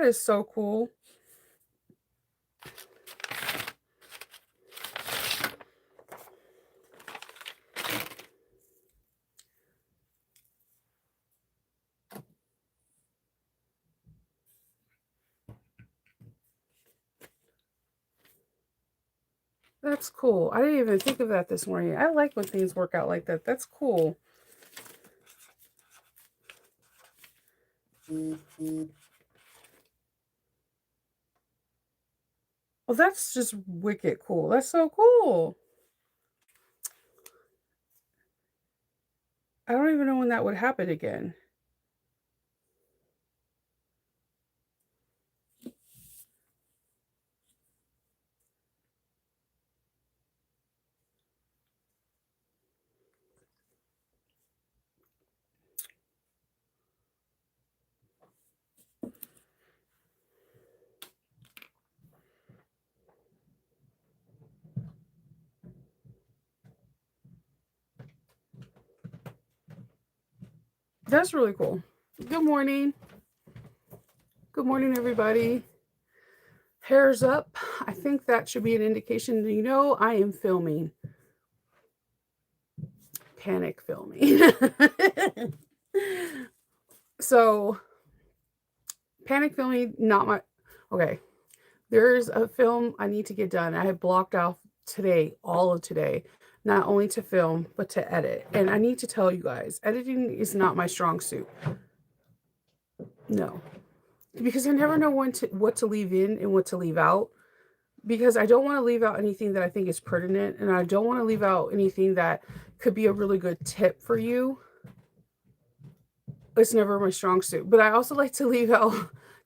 is so cool. That's cool. I didn't even think of that this morning. I like when things work out like that. That's cool. Well, that's just wicked cool. That's so cool. I don't even know when that would happen again. That's really cool. Good morning. Good morning, everybody. Hair's up. I think that should be an indication that I am filming. Panic filming. So, panic filming, not my. Okay. There's a film I need to get done. I have blocked out today, all of today, not only to film, but to edit. And I need to tell you guys, editing is not my strong suit. No. Because I never know what to leave in and what to leave out. Because I don't want to leave out anything that I think is pertinent, and I don't want to leave out anything that could be a really good tip for you. It's never my strong suit. But I also like to leave out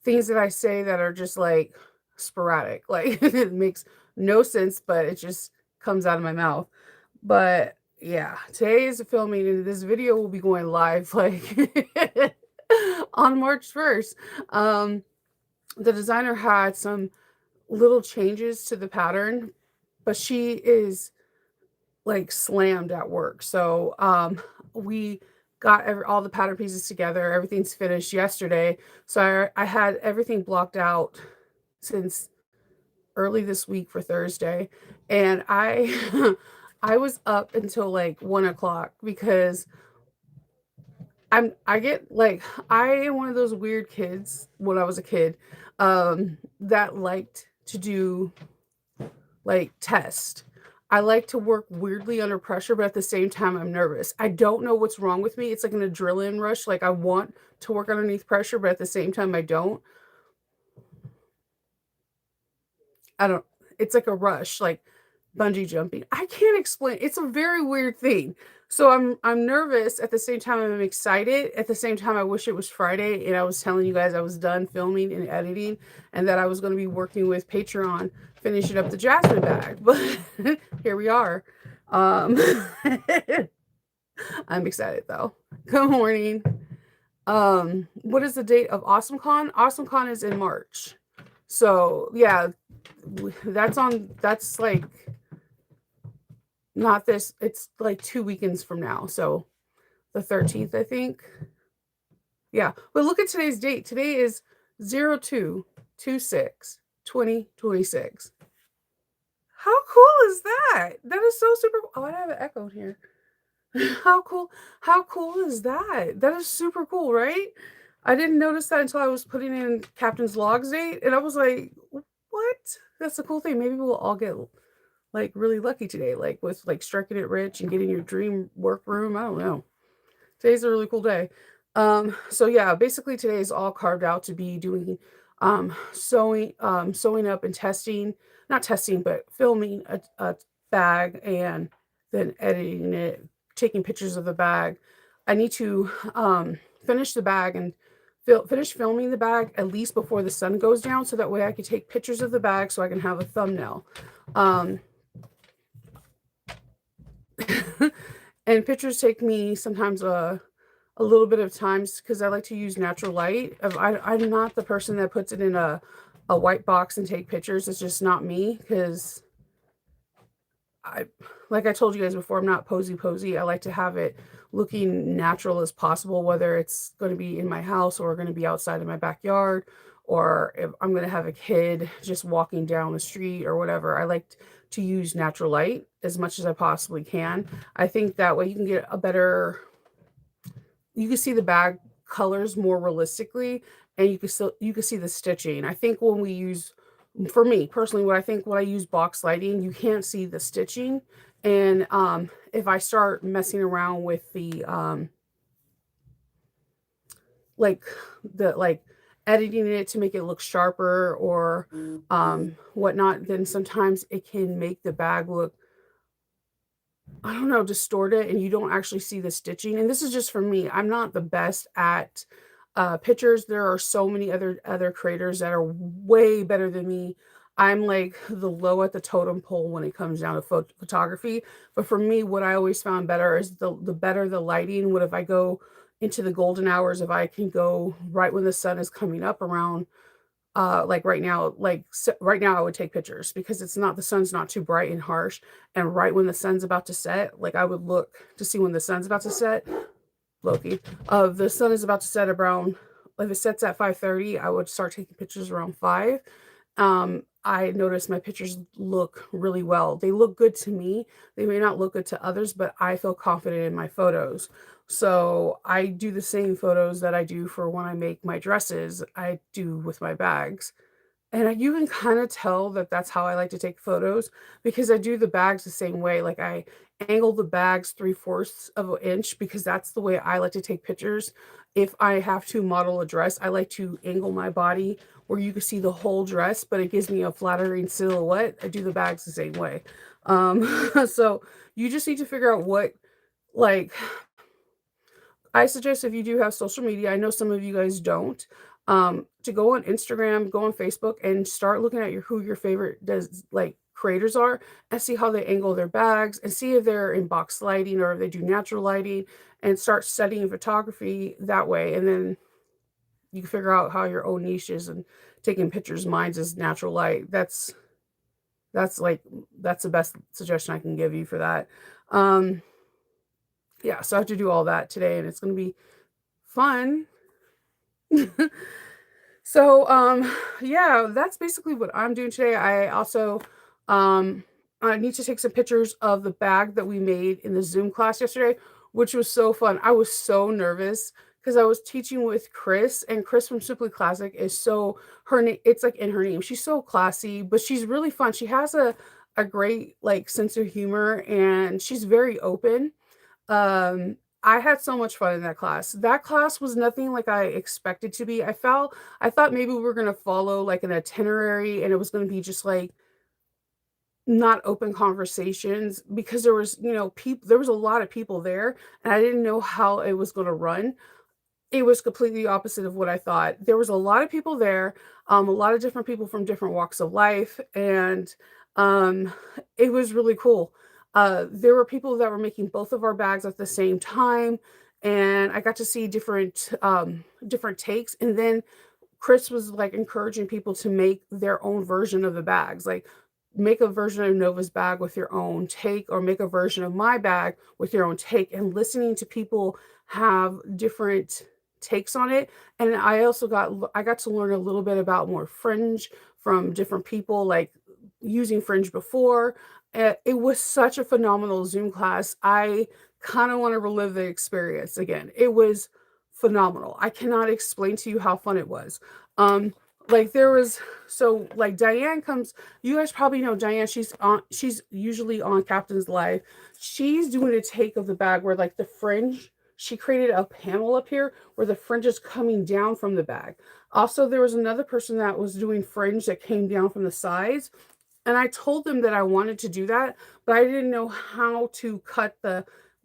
things that I say that are just like sporadic. Like it makes no sense, but it just comes out of my mouth. But yeah, today is filming, and this video will be going live like on March 1st. The designer had some little changes to the pattern, but she is like slammed at work. So we got all the pattern pieces together. Everything's finished yesterday. So I had everything blocked out since early this week for Thursday. And I I was up until like 1 o'clock because I get like I am one of those weird kids when I was a kid that liked to do like test. I like to work weirdly under pressure, but at the same time, I'm nervous. I don't know what's wrong with me. It's like an adrenaline rush. Like I want to work underneath pressure, but at the same time, I don't. I don't. It's like a rush, like bungee jumping. I can't explain. It's a very weird thing. So I'm nervous at the same time I'm excited. At the same time I wish it was Friday and I was telling you guys I was done filming and editing and that I was going to be working with Patreon finishing up the Jasmine bag. But here we are. Um I'm excited though. Good morning. What is the date of AwesomeCon? AwesomeCon is in March. So, yeah, that's like not this, it's like 2 weekends from now. So, the 13th, I think. Yeah. But look at today's date. Today is 02/26/2026. How cool is that? That is so super. Oh, I have an echo here. How cool is that? That is super cool, right? I didn't notice that until I was putting in Captain's Logs date, and I was like, "What?" That's a cool thing. Maybe we'll all get like really lucky today, like with like striking it rich and getting your dream workroom. I don't know. Today's a really cool day. So yeah, basically today is all carved out to be doing sewing up and testing, not testing, but filming a bag and then editing it, taking pictures of the bag. I need to finish the bag and finish filming the bag at least before the sun goes down so that way I can take pictures of the bag so I can have a thumbnail. And pictures take me sometimes a little bit of time because I like to use natural light. I'm not the person that puts it in a white box and take pictures. It's just not me because I, like I told you guys before, I'm not posy. I like to have it looking natural as possible, whether it's going to be in my house or going to be outside in my backyard or if I'm going to have a kid just walking down the street or whatever, I like to use natural light as much as I possibly can. I think that way you can get a better, you can see the bag colors more realistically, and you can see the stitching. I think when we use, for me personally, what I think when I use box lighting, you can't see the stitching. And if I start messing around with the like like editing it to make it look sharper or whatnot, then sometimes it can make the bag look, I don't know, distort it and you don't actually see the stitching. And this is just for me. I'm not the best at pictures. There are so many other creators that are way better than me. I'm like the low at the totem pole when it comes down to photography. But for me, what I always found better is the better the lighting. What if I go into the golden hours, if I can go right when the sun is coming up around like right now, right now I would take pictures because it's not, the sun's not too bright and harsh. And right when the sun's about to set, like I would look to see when the sun's about to set. Loki, the sun is about to set around, if it sets at 5:30, I would start taking pictures around 5. I noticed my pictures look really well. They look good to me. They may not look good to others, but I feel confident in my photos. So I do the same photos that I do for when I make my dresses, I do with my bags. And you can kinda tell that that's how I like to take photos because I do the bags the same way, like, I angle the bags 3/4 of an inch because that's the way I like to take pictures. If I have to model a dress, I like to angle my body where you can see the whole dress, but it gives me a flattering silhouette. I do the bags the same way. Um, so you just need to figure out what, like, I suggest if you do have social media, I know some of you guys don't, to go on Instagram, go on Facebook, and start looking at who your favorite does like creators are, and see how they angle their bags, and see if they're in box lighting or if they do natural lighting, and start studying photography that way. And then you can figure out how your own niche is and taking pictures. Mine's is natural light. That's like that's the best suggestion I can give you for that. Um, yeah, so I have to do all that today, and it's gonna be fun. So, yeah, that's basically what I'm doing today. I also, um, I need to take some pictures of the bag that we made in the Zoom class yesterday, which was so fun. I was so nervous because I was teaching with Chris, and Chris from Simply Classic is so, her name, it's like in her name. She's so classy, but she's really fun. She has a great like sense of humor, and she's very open. I had so much fun in that class. That class was nothing like I expected to be. I thought maybe we were gonna follow like an itinerary and it was gonna be just like not open conversations because there was, people, there was a lot of people there and I didn't know how it was gonna run. It was completely opposite of what I thought. There was a lot of people there, a lot of different people from different walks of life, and um, it was really cool. There were people that were making both of our bags at the same time, and I got to see different takes. And then Chris was like encouraging people to make their own version of the bags, like make a version of Nova's bag with your own take, or make a version of my bag with your own take, and listening to people have different takes on it. And I got to learn a little bit about more fringe from different people, like using fringe before. It was such a phenomenal Zoom class. I kind of want to relive the experience again. It was phenomenal. I cannot explain to you how fun it was. Um, like there was, so like Diane comes, you guys probably know Diane, she's usually on Captain's Life. She's doing a take of the bag where like the fringe, she created a panel up here where the fringe is coming down from the bag. Also, there was another person that was doing fringe that came down from the sides. And I told them that I wanted to do that, but I didn't know how to cut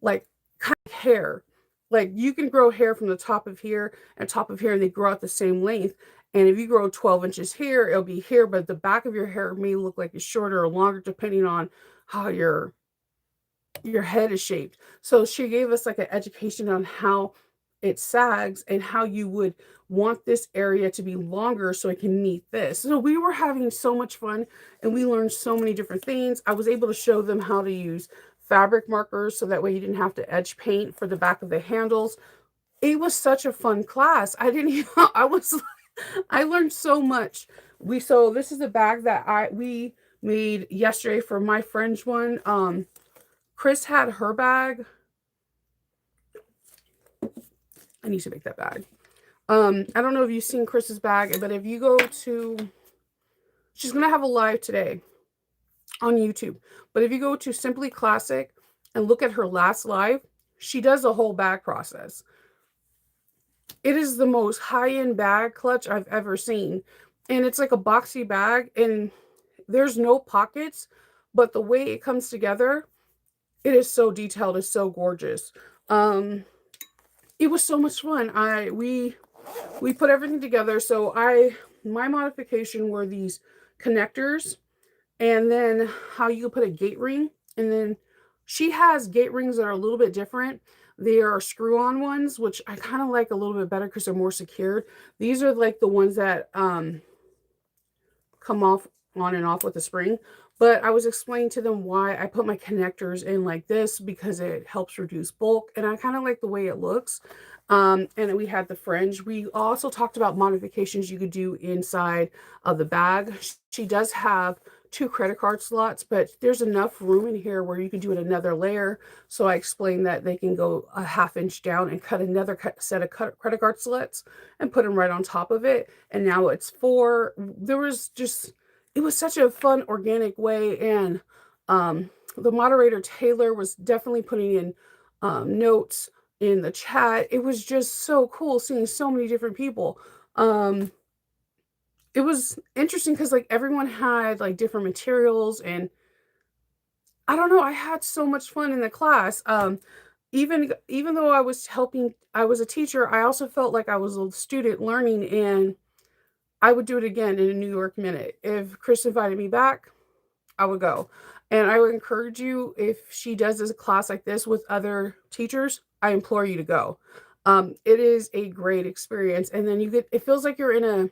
like, cut hair. Like, you can grow hair from the top of here and top of here, and they grow out the same length. And if you grow 12 inches here, it'll be here, but the back of your hair may look like it's shorter or longer depending on how your head is shaped. So she gave us like an education on how it sags and how you would want this area to be longer so it can meet this. So we were having so much fun and we learned so many different things. I was able to show them how to use fabric markers so that way you didn't have to edge paint for the back of the handles. It was such a fun class. I didn't even, I was I learned so much. So this is a bag that we made yesterday for my French one. Chris had her bag. I need to make that bag. I don't know if you've seen Chris's bag, but if you go to, she's gonna have a live today on YouTube. But if you go to Simply Classic and look at her last live, she does a whole bag process. It is the most high-end bag clutch I've ever seen. And it's like a boxy bag and there's no pockets, but the way it comes together, it is so detailed, it's so gorgeous. It was so much fun. We put everything together. So my modification were these connectors and then how you put a gate ring. And then she has gate rings that are a little bit different. They are screw-on ones, which I kind of like a little bit better because they're more secured. These are like the ones that come off on and off with a spring. But I was explaining to them why I put my connectors in like this because it helps reduce bulk. And I kind of like the way it looks. And we had the fringe. We also talked about modifications you could do inside of the bag. She does have 2 credit card slots, but there's enough room in here where you can do it another layer. So I explained that they can go a 1/2 inch down and cut another set of credit card slots and put them right on top of it. And now it's 4. It was such a fun, organic way. And the moderator, Taylor, was definitely putting in notes in the chat. It was just so cool seeing so many different people. It was interesting because like everyone had like different materials and I don't know, I had so much fun in the class. Even though I was a teacher, I also felt like I was a student learning and I would do it again in a New York minute. If Chris invited me back, I would go. And I would encourage you, if she does this class like this with other teachers, I implore you to go. It is a great experience. And then it feels like you're in a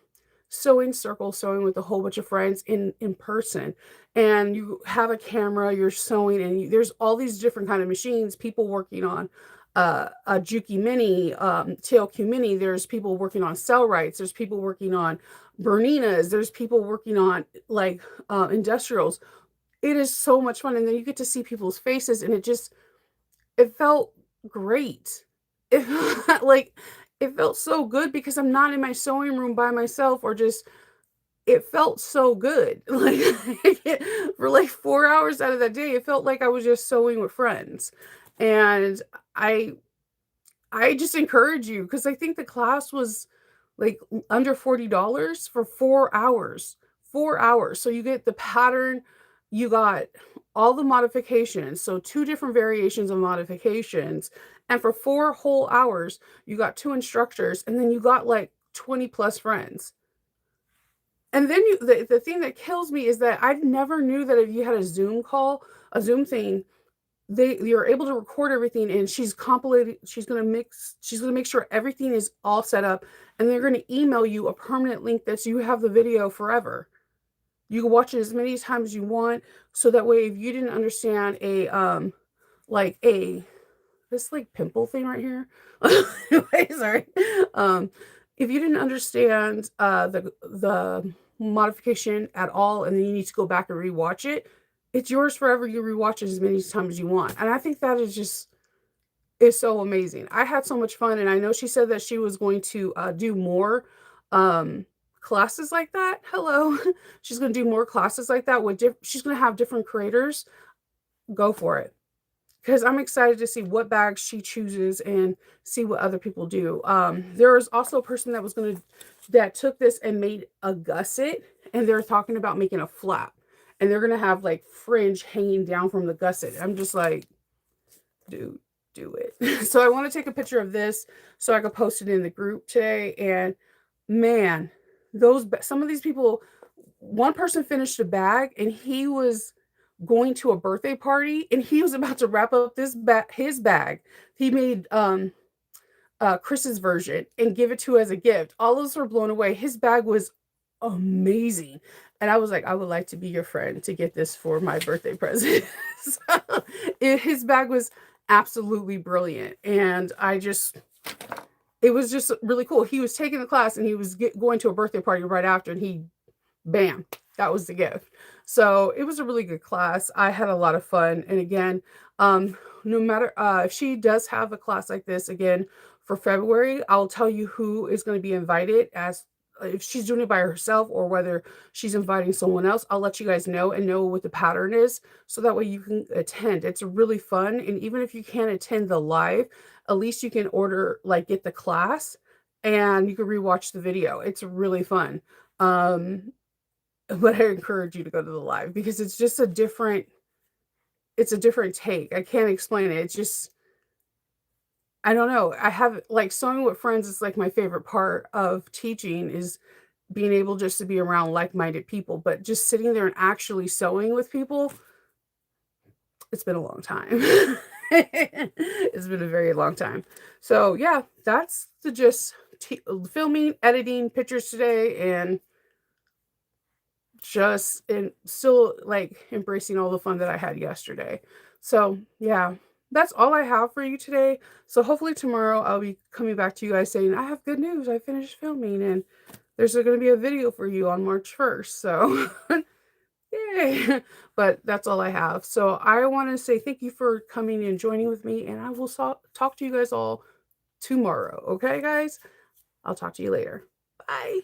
sewing circle, sewing with a whole bunch of friends in person. And you have a camera, you're sewing, and there's all these different kind of machines, people working on a Juki Mini, TLQ Mini. There's people working on Cellrites. There's people working on Berninas. There's people working on like industrials. It is so much fun. And then you get to see people's faces and it felt great. It like it felt so good because I'm not in my sewing room by myself or just it felt so good. Like for like 4 hours out of that day, it felt like I was just sewing with friends. And I I just encourage you because I think the class was like under $40 for 4 hours. 4 hours. So you get the pattern, you got all the modifications, so 2 different variations of modifications, and for 4 whole hours, you got 2 instructors, and then you got like 20 plus friends. And then the thing that kills me is that I never knew that if you had a Zoom call, a Zoom thing, you're able to record everything and she's gonna make sure everything is all set up and they're gonna email you a permanent link that so you have the video forever. You can watch it as many times as you want. So that way if you didn't understand like a this like pimple thing right here. Anyway, sorry. If you didn't understand the modification at all and then you need to go back and rewatch it, it's yours forever. You rewatch it as many times as you want. And I think that is so amazing. I had so much fun. And I know she said that she was going to do more classes like that. Hello. She's going to do more classes like that with she's going to have different creators. Go for it. Because I'm excited to see what bags she chooses and see what other people do. There was also a person that took this and made a gusset, and they're talking about making a flap, and they're gonna have like fringe hanging down from the gusset. I'm just like, dude, do it. So I want to take a picture of this so I could post it in the group today. And man, some of these people, one person finished a bag and he was going to a birthday party and he was about to wrap up his bag. He made Chris's version and give it to as a gift. All of us were blown away. His bag was amazing. And I was like, I would like to be your friend to get this for my birthday present. So, his bag was absolutely brilliant. And it was just really cool. He was taking the class and he was going to a birthday party right after, and he, bam, that was the gift. So it was a really good class. I had a lot of fun. And again, no matter if she does have a class like this again for February, I'll tell you who is going to be invited, as if she's doing it by herself or whether she's inviting someone else. I'll let you guys know and know what the pattern is, so that way you can attend. It's really fun. And even if you can't attend the live, at least you can order, like, get the class and you can rewatch the video. It's really fun. Um, but I encourage you to go to the live because it's just it's a different take. I can't explain it. It's just, I don't know. I have, like, sewing with friends is like my favorite part of teaching, is being able just to be around like-minded people, but just sitting there and actually sewing with people, it's been a long time. It's been a very long time. So yeah, that's the just filming, editing pictures today, and just and still like embracing all the fun that I had yesterday. So yeah, that's all I have for you today. So hopefully tomorrow I'll be coming back to you guys saying I have good news. I finished filming and there's going to be a video for you on March 1st. So yay. But that's all I have. So I want to say thank you for coming and joining with me, and I will talk to you guys all tomorrow. Okay, guys? I'll talk to you later. Bye.